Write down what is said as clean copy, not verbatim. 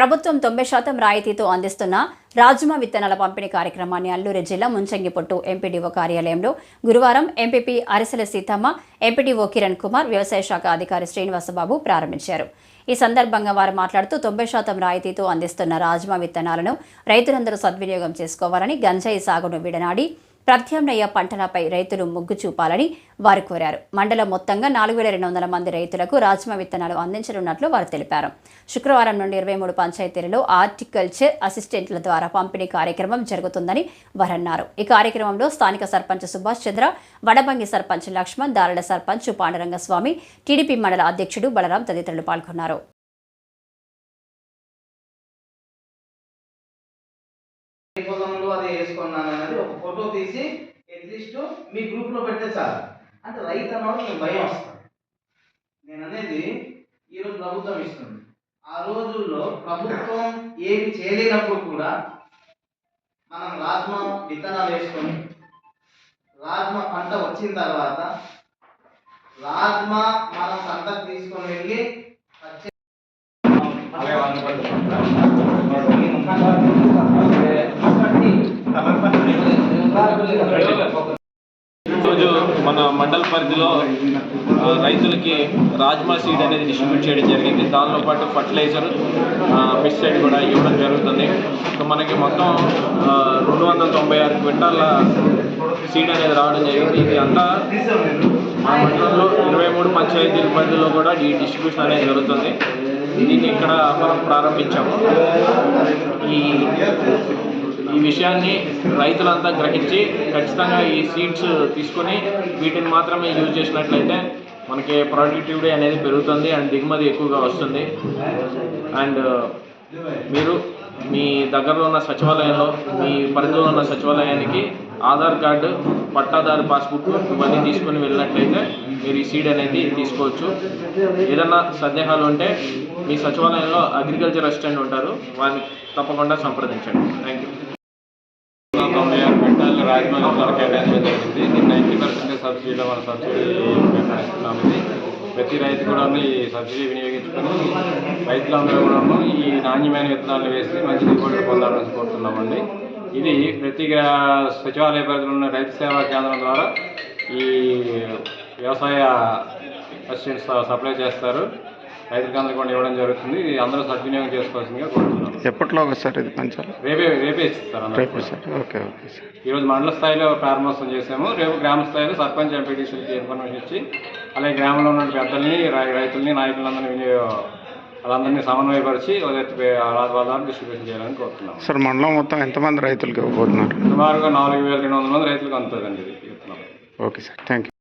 ప్రభుత్వం 90% రాయితీతో అందిస్తున్న రాజ్మా విత్తనాల పంపిణీ కార్యక్రమాన్ని అల్లూరి జిల్లా ముంచంగిపుట్టు ఎంపీడీఓ కార్యాలయంలో గురువారం ఎంపీపీ అరిసెల సీతమ్మ, ఎంపీడీఓ కిరణ్ కుమార్, వ్యవసాయ శాఖ అధికారి శ్రీనివాసబాబు ప్రారంభించారు. ఈ సందర్భంగా వారు మాట్లాడుతూ 90% రాయితీతో అందిస్తున్న రాజ్మా విత్తనాలను రైతులందరూ సద్వినియోగం చేసుకోవాలని, గంజాయి సాగును విడనాడి ప్రత్యామ్నాయ పంటలపై రైతులు మొగ్గు చూపాలని వారు కోరారు. మండలం మొత్తంగా 4200 మంది రైతులకు రాజ్మా విత్తనాలు అందించనున్నట్లు వారు తెలిపారు. శుక్రవారం నుండి 23 పంచాయతీలలో హార్టికల్చర్ అసిస్టెంట్ల ద్వారా పంపిణీ కార్యక్రమం జరుగుతుందని వారు అన్నారు. ఈ కార్యక్రమంలో స్థానిక సర్పంచ్ సుభాష్ చంద్ర, వడబంగి సర్పంచ్ లక్ష్మణ్, దారల సర్పంచ్ పాండురంగస్వామి, టీడీపీ మండల అధ్యక్షుడు బలరాం తదితరులు పాల్గొన్నారు. అదే వేసుకున్నాను అనేది ఒక ఫోటో తీసి అట్లీస్ట్ మీ గ్రూప్లో పెడితే చాలు. అంటే రైతు అన్నవాడు మీకు భయం వస్తుంది. నేను అనేది ఈరోజు ప్రభుత్వం ఇస్తుంది. ఆ రోజుల్లో ప్రభుత్వం ఏమి చేయలేనప్పుడు కూడా మనం రాజ్మా విత్తనాలు వేసుకొని రాజ్మా పంట వచ్చిన తర్వాత రాజ్మా మనం పంటకు తీసుకొని వెళ్ళి ఈరోజు మన మండల పరిధిలో రైతులకి రాజ్మా సీడ్ అనేది డిస్ట్రిబ్యూట్ చేయడం జరిగింది. దానితో పాటు ఫర్టిలైజర్, పెస్టిసైడ్ కూడా ఇవ్వడం జరుగుతుంది. సో మనకి మొత్తం 296 క్వింటాల సీడ్ అనేది రావడం జరిగింది. ఇది అంతా ఆ మండలంలో 23 పంచాయతీల పరిధిలో కూడా ఈ డిస్ట్రిబ్యూషన్ అనేది జరుగుతుంది. దీన్ని ఇక్కడ మనం ప్రారంభించాము. ఈ విషయాన్ని రైతులంతా గ్రహించి ఖచ్చితంగా ఈ సీడ్స్ తీసుకొని వీటిని మాత్రమే యూజ్ చేసినట్లయితే మనకి ప్రొడక్టివిటీ అనేది పెరుగుతుంది అండ్ దిగుమతి ఎక్కువగా వస్తుంది. అండ్ మీరు మీ దగ్గరలో ఉన్న సచివాలయంలో, మీ పరిధిలో ఉన్న సచివాలయానికి ఆధార్ కార్డు, పట్టాదారు పాస్బుక్ ఇవన్నీ తీసుకొని వెళ్ళినట్లయితే మీరు ఈ సీడ్ అనేది తీసుకోవచ్చు. ఏదన్నా సందేహాలు ఉంటే మీ సచివాలయంలో అగ్రికల్చర్ అసిస్టెంట్ ఉంటారు, వారిని తప్పకుండా సంప్రదించండి. Thank you. 96 క్వింటాలు రాజ్మా విత్తనాలు కేటాయించడం జరిగింది. దీన్ని 90% సబ్సిడీలో మన సబ్సిడీ కేటాయిస్తున్నాము. ప్రతి రైతు కూడా ఈ సబ్సిడీ వినియోగించుకొని రైతులందరూ కూడా ఈ నాణ్యమైన విత్తనాలు వేసి మంచి దిగుబడులు పొందాలని కోరుతున్నామండి. ఇది ప్రతి సచివాలయ పరిధిలో ఉన్న రైతు సేవా కేంద్రం ద్వారా ఈ వ్యవసాయ అసిస్టెంట్స్ సప్లై చేస్తారు. రైతులందరూ కూడా ఇవ్వడం జరుగుతుంది. ఇది అందరూ సద్వినియోగం చేసుకోవాల్సిందిగా కోరుతున్నాం. ఎప్పట్లో సార్ ఇది పంచాలి? రేపే ఇస్తారు. Okay okay sir. ఈరోజు మండల స్థాయిలో ప్రారంభోత్సవం చేసాము. రేపు గ్రామ స్థాయిలో సర్పంచ్, ఎంపీటీసీలకి ఇన్ఫర్మేషన్ ఇచ్చి అలాగే గ్రామంలో ఉన్న పెద్దల్ని, రైతుల్ని, నాయకులందరినీ వాళ్ళందరినీ సమన్వయపరిచి వాళ్ళ డిస్ట్రిబ్యూషన్ చేయాలని కోరుతున్నాం. సార్ మండలం మొత్తం ఎంతమంది రైతులకు ఇవ్వబోతున్నారు? సుమారుగా 4200 మంది రైతులకు అందుతుందండి ఇది. Okay sir, thank you.